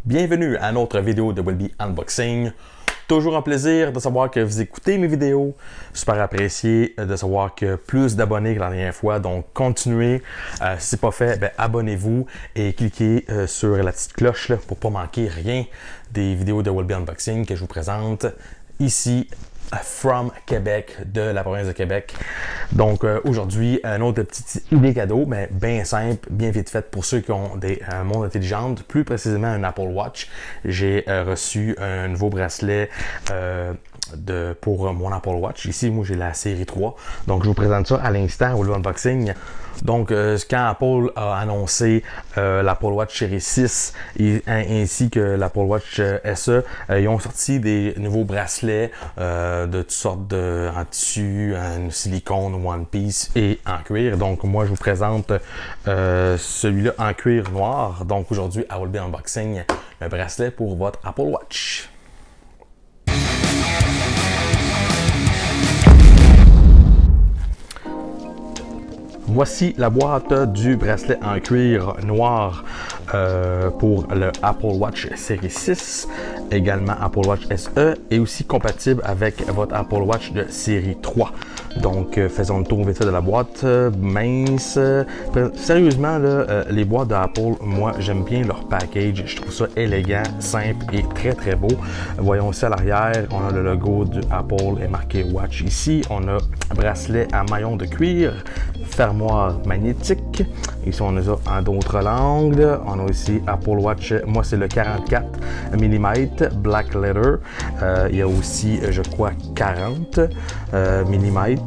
Bienvenue à une autre vidéo de Will Be Unboxing. Toujours un plaisir de savoir que vous écoutez mes vidéos. Super apprécié de savoir que plus d'abonnés que la dernière fois. Donc, continuez. Si ce n'est pas fait, abonnez-vous et cliquez sur la petite cloche là, pour ne pas manquer rien des vidéos de Will Be Unboxing que je vous présente ici. From Québec, de la province de Québec. Donc aujourd'hui, un autre petit idée cadeau, mais bien simple, bien vite fait pour ceux qui ont des montres intelligentes, plus précisément un Apple Watch. J'ai reçu un nouveau bracelet pour mon Apple Watch. Ici, moi, j'ai la série 3. Donc, je vous présente ça à l'instant au unboxing. Donc, quand Apple a annoncé l'Apple Watch série 6 ainsi que l'Apple Watch SE, ils ont sorti des nouveaux bracelets de toutes sortes en tissu, en silicone, one piece et en cuir. Donc, moi, je vous présente celui-là en cuir noir. Donc, aujourd'hui, à Will Be Unboxing, un bracelet pour votre Apple Watch. Voici la boîte du bracelet en cuir noir pour le Apple Watch série 6, également Apple Watch SE et aussi compatible avec votre Apple Watch de série 3. Donc, faisons le tour vite fait de la boîte, mince. Sérieusement, là, les boîtes d'Apple, moi, j'aime bien leur package. Je trouve ça élégant, simple et très, très beau. Voyons aussi à l'arrière, on a le logo du Apple et marqué Watch ici. On a un bracelet à maillon de cuir, fermoir magnétique. Ici, on a ça en d'autres langues. On a aussi Apple Watch, moi, c'est le 44 mm Black Leather. Il y a aussi, je crois, 40 mm.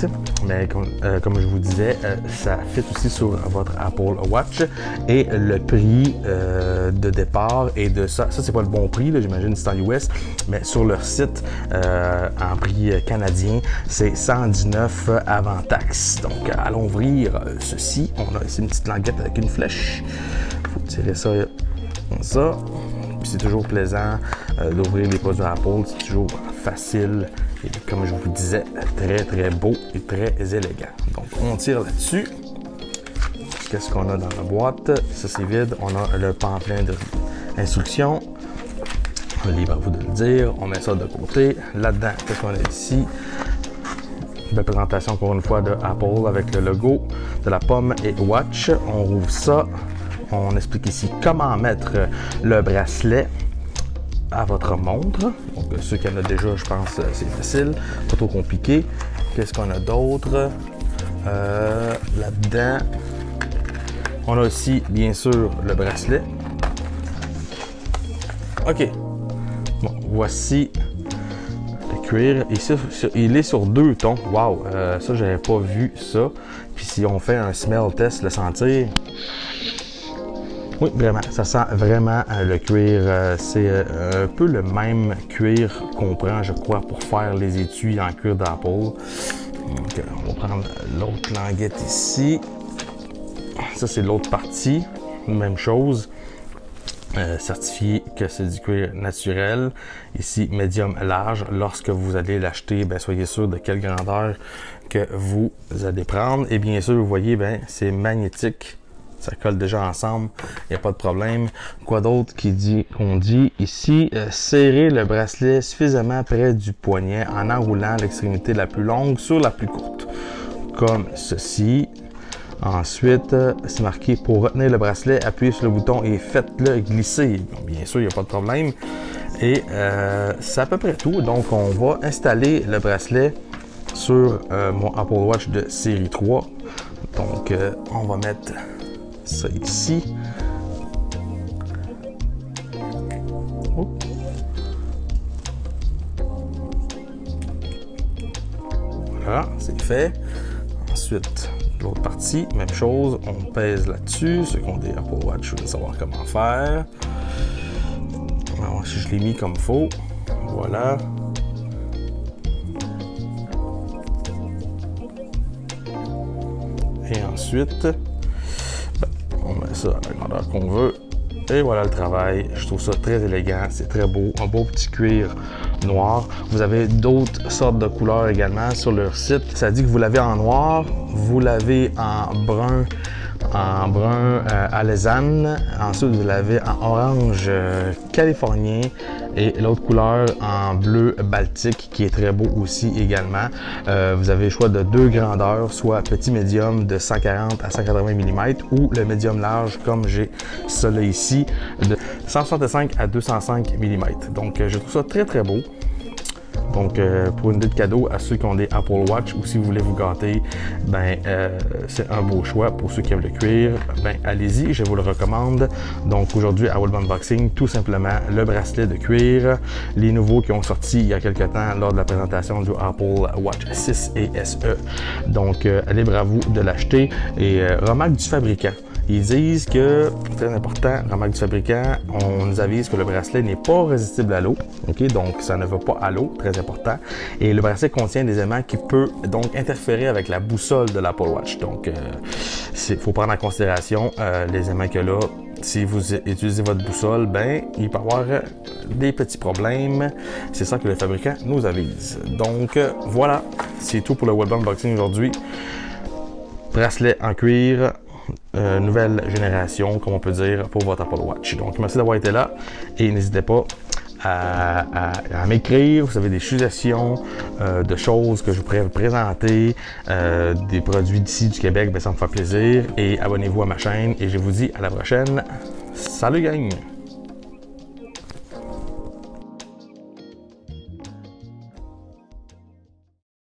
Mais comme je vous disais, ça fit aussi sur votre Apple Watch. Et le prix de départ et de ça c'est pas le bon prix, j'imagine c'est en US, mais sur leur site en prix canadien, c'est 119 avant taxe. Donc allons ouvrir ceci. On a ici une petite languette avec une flèche. Il faut tirer ça comme ça. Puis c'est toujours plaisant d'ouvrir les produits Apple, c'est toujours facile. Et comme je vous disais, très très beau et très élégant. Donc on tire là-dessus. Qu'est-ce qu'on a dans la boîte? Ça c'est vide. On a le pamphlet d'instructions. Libre à vous de le dire. On met ça de côté. Là-dedans, qu'est-ce qu'on a ici? Belle présentation encore une fois de Apple avec le logo de la pomme et Watch. On rouvre ça. On explique ici comment mettre le bracelet à votre montre. Donc, ceux qui en ont déjà, je pense, c'est facile, pas trop compliqué. Qu'est-ce qu'on a d'autre? Là-dedans, on a aussi, bien sûr, le bracelet. OK. Bon, voici le cuir. Ici, il est sur 2 tons. Wow! Ça, j'avais pas vu ça. Puis si on fait un smell test, le sentir... Oui, vraiment, ça sent vraiment le cuir. C'est un peu le même cuir qu'on prend, je crois, pour faire les étuis en cuir d'Apple. Donc, on va prendre l'autre languette ici. Ça, c'est l'autre partie. Même chose. Certifié que c'est du cuir naturel. Ici, médium large. Lorsque vous allez l'acheter, soyez sûr de quelle grandeur que vous allez prendre. Et bien sûr, vous voyez, c'est magnétique. Ça colle déjà ensemble, il n'y a pas de problème. Quoi d'autre qu'on dit ici? Serrer le bracelet suffisamment près du poignet en enroulant l'extrémité la plus longue sur la plus courte, comme ceci. Ensuite, c'est marqué pour retenir le bracelet, appuyez sur le bouton et faites-le glisser. Bon, bien sûr, il n'y a pas de problème. Et c'est à peu près tout. Donc, on va installer le bracelet sur mon Apple Watch de série 3. Donc, on va mettre ça ici. Oh. Voilà, c'est fait. Ensuite, l'autre partie, même chose, on pèse là-dessus. Ceux qui ont des Apple Watch, je veux savoir comment faire. Alors, si je l'ai mis comme il faut, voilà. Et ensuite, on met ça à la grandeur qu'on veut. Et voilà le travail. Je trouve ça très élégant. C'est très beau. Un beau petit cuir noir. Vous avez d'autres sortes de couleurs également sur leur site. Ça dit que vous l'avez en noir, vous l'avez en brun en brun alezane. Ensuite, vous l'avez en orange californien et l'autre couleur en bleu baltique qui est très beau aussi également. Vous avez le choix de deux grandeurs, soit petit médium de 140 à 180 mm ou le médium large comme j'ai celui ici de 165 à 205 mm. Donc je trouve ça très très beau. Donc, pour une idée de cadeau à ceux qui ont des Apple Watch ou si vous voulez vous gâter, ben, c'est un beau choix. Pour ceux qui aiment le cuir, ben, allez-y, je vous le recommande. Donc, aujourd'hui, à World Unboxing, tout simplement le bracelet de cuir, les nouveaux qui ont sorti il y a quelques temps lors de la présentation du Apple Watch 6 et SE. Donc, libre à vous de l'acheter. Et remarque du fabricant. Ils disent que, très important, remarque du fabricant, on nous avise que le bracelet n'est pas résistible à l'eau. OK? Donc, ça ne va pas à l'eau, très important. Et le bracelet contient des éléments qui peuvent donc interférer avec la boussole de l'Apple Watch. Donc, il faut prendre en considération les éléments que là. Si vous utilisez votre boussole, ben, il peut y avoir des petits problèmes. C'est ça que le fabricant nous avise. Donc, voilà, c'est tout pour le World Unboxing aujourd'hui. Bracelet en cuir. Nouvelle génération, comme on peut dire, pour votre Apple Watch. Donc, merci d'avoir été là et n'hésitez pas à m'écrire. Vous avez des suggestions de choses que je pourrais vous présenter, des produits d'ici du Québec, bien, ça me fait plaisir. Et abonnez-vous à ma chaîne et je vous dis à la prochaine. Salut gang!